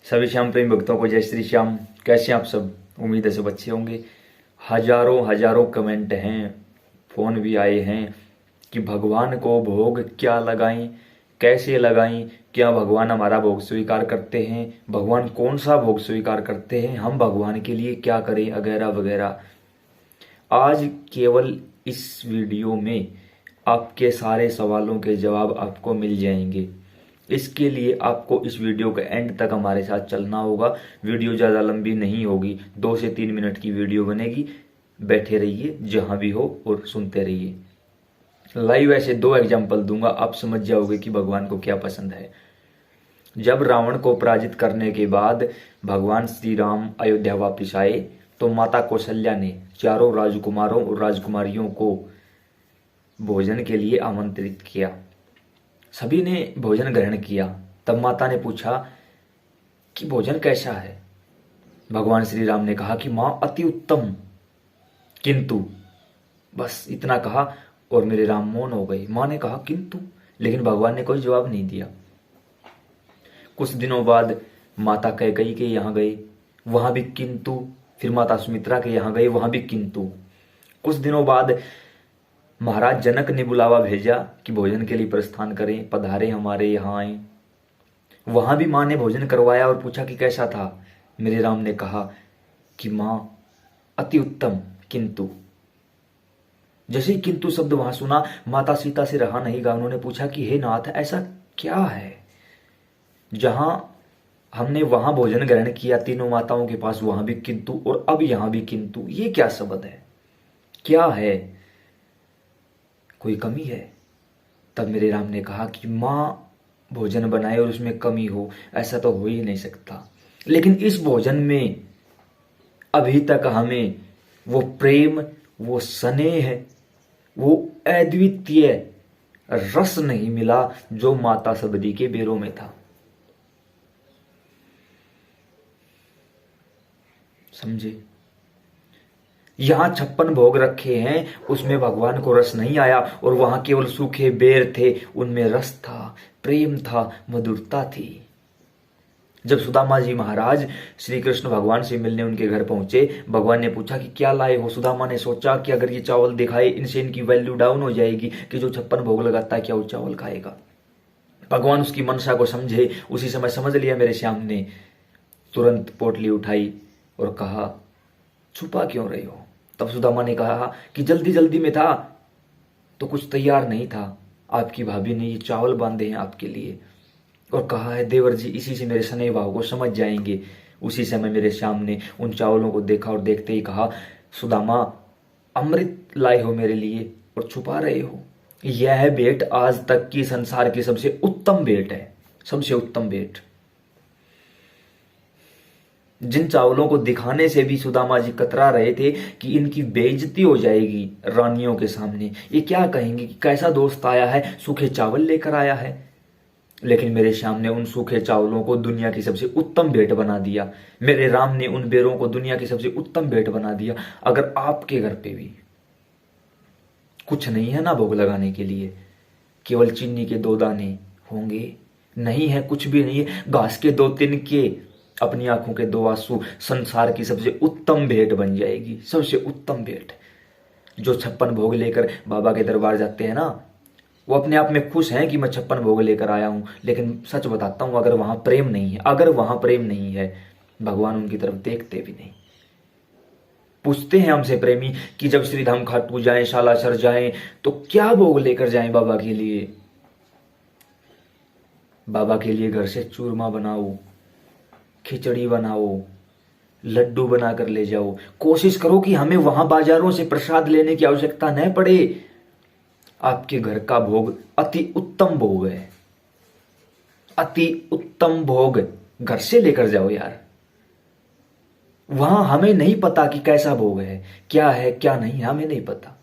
सभी श्याम प्रेमी भक्तों को जय श्री श्याम। कैसे हैं आप सब? उम्मीद है सब अच्छे होंगे। हजारों हजारों कमेंट हैं, फोन भी आए हैं कि भगवान को भोग क्या लगाएं, कैसे लगाएं, क्या भगवान हमारा भोग स्वीकार करते हैं, भगवान कौन सा भोग स्वीकार करते हैं, हम भगवान के लिए क्या करें, वगैरह वगैरह। आज केवल इस वीडियो में आपके सारे सवालों के जवाब आपको मिल जाएंगे। इसके लिए आपको इस वीडियो के एंड तक हमारे साथ चलना होगा। वीडियो ज़्यादा लंबी नहीं होगी, 2 से 3 मिनट की वीडियो बनेगी। बैठे रहिए जहां भी हो और सुनते रहिए। लाइव ऐसे 2 एग्जाम्पल दूंगा, आप समझ जाओगे कि भगवान को क्या पसंद है। जब रावण को पराजित करने के बाद भगवान श्री राम अयोध्या वापिस आए तो माता कौशल्या ने चारों राजकुमारों और राजकुमारियों को भोजन के लिए आमंत्रित किया। सभी ने भोजन ग्रहण किया। तब माता ने पूछा कि भोजन कैसा है। भगवान श्री राम ने कहा कि मां अति उत्तम, किंतु, बस इतना कहा और मेरे राम मौन हो गए। मां ने कहा किंतु, लेकिन भगवान ने कोई जवाब नहीं दिया। कुछ दिनों बाद माता कैकेयी के यहां गए, वहां भी किंतु। फिर माता सुमित्रा के यहां गए, वहां भी किंतु। कुछ दिनों बाद महाराज जनक ने बुलावा भेजा कि भोजन के लिए प्रस्थान करें, पधारे हमारे यहाँ आए। वहां भी मां ने भोजन करवाया और पूछा कि कैसा था। मेरे राम ने कहा कि मां अति उत्तम, किंतु। जैसे ही किंतु शब्द वहां सुना, माता सीता से रहा नहीं गया। उन्होंने पूछा कि हे नाथ, ऐसा क्या है जहां हमने वहां भोजन ग्रहण किया तीनों माताओं के पास, वहां भी किंतु और अब यहां भी किंतु, ये क्या शब्द है, क्या है, कोई कमी है? तब मेरे राम ने कहा कि मां भोजन बनाए और उसमें कमी हो, ऐसा तो हो ही नहीं सकता। लेकिन इस भोजन में अभी तक हमें वो प्रेम, वो स्नेह, वो अद्वितीय रस नहीं मिला जो माता सबदी के बेरों में था। समझे? यहां 56 भोग रखे हैं, उसमें भगवान को रस नहीं आया, और वहां केवल सूखे बेर थे, उनमें रस था, प्रेम था, मधुरता थी। जब सुदामा जी महाराज श्री कृष्ण भगवान से मिलने उनके घर पहुंचे, भगवान ने पूछा कि क्या लाए हो। सुदामा ने सोचा कि अगर ये चावल दिखाए, इनसे इनकी वैल्यू डाउन हो जाएगी कि जो 56 भोग लगाता है क्या वो चावल खाएगा। भगवान उसकी मनसा को समझे, उसी समय समझ लिया मेरे श्याम ने। तुरंत पोटली उठाई और कहा छुपा क्यों रहे हो। तब सुदामा ने कहा कि जल्दी जल्दी में था तो कुछ तैयार नहीं था, आपकी भाभी ने ये चावल बांधे हैं आपके लिए, और कहा है देवर जी इसी से मेरे स्नेह भाव को समझ जाएंगे। उसी समय मेरे श्याम ने उन चावलों को देखा और देखते ही कहा, सुदामा अमृत लाए हो मेरे लिए और छुपा रहे हो। यह भेंट आज तक की संसार की सबसे उत्तम भेंट है, सबसे उत्तम भेंट। जिन चावलों को दिखाने से भी सुदामा जी कतरा रहे थे कि इनकी बेइज्जती हो जाएगी रानियों के सामने, ये क्या कहेंगे कि कैसा दोस्त आया है, सूखे चावल लेकर आया है। लेकिन मेरे श्याम ने उन सूखे चावलों को दुनिया की सबसे उत्तम भेंट बना दिया। मेरे राम ने उन बेरों को दुनिया की सबसे उत्तम भेंट बना दिया। अगर आपके घर पे भी कुछ नहीं है ना भोग लगाने के लिए, केवल चीनी के 2 दाने होंगे, नहीं है, कुछ भी नहीं है, घास के 2 तिनके, अपनी आंखों के 2 आंसू, संसार की सबसे उत्तम भेंट बन जाएगी, सबसे उत्तम भेंट। जो 56 भोग लेकर बाबा के दरबार जाते हैं ना, वो अपने आप में खुश हैं कि मैं 56 भोग लेकर आया हूं। लेकिन सच बताता हूं, अगर वहां प्रेम नहीं है, अगर वहां प्रेम नहीं है, भगवान उनकी तरफ देखते भी नहीं। पूछते हैं हमसे प्रेमी कि जब श्रीधाम खाटू जाएं, शालासर जाएं, तो क्या भोग लेकर जाएं बाबा के लिए। बाबा के लिए घर से चूरमा बनाओ, खिचड़ी बनाओ, लड्डू बनाकर ले जाओ। कोशिश करो कि हमें वहां बाजारों से प्रसाद लेने की आवश्यकता न पड़े। आपके घर का भोग अति उत्तम भोग है, अति उत्तम भोग घर से लेकर जाओ यार। वहां हमें नहीं पता कि कैसा भोग है, क्या है क्या नहीं, हमें नहीं पता,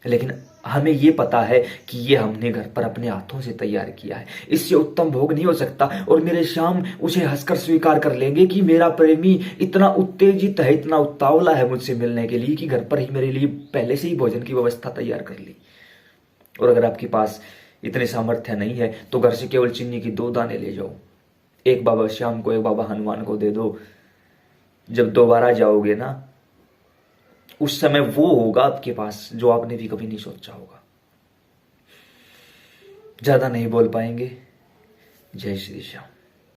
लेकिन हमें ये पता है कि ये हमने घर पर अपने हाथों से तैयार किया है। इससे उत्तम भोग नहीं हो सकता। और मेरे श्याम उसे हंसकर स्वीकार कर लेंगे कि मेरा प्रेमी इतना उत्तेजित है, इतना उतावला है मुझसे मिलने के लिए कि घर पर ही मेरे लिए पहले से ही भोजन की व्यवस्था तैयार कर ली। और अगर आपके पास इतने सामर्थ्य नहीं है तो घर से केवल चीनी की 2 दाने ले जाओ, एक बाबा श्याम को, एक बाबा हनुमान को दे दो। जब दोबारा जाओगे ना, उस समय वो होगा आपके पास जो आपने भी कभी नहीं सोचा होगा। ज्यादा नहीं बोल पाएंगे। जय श्री श्याम।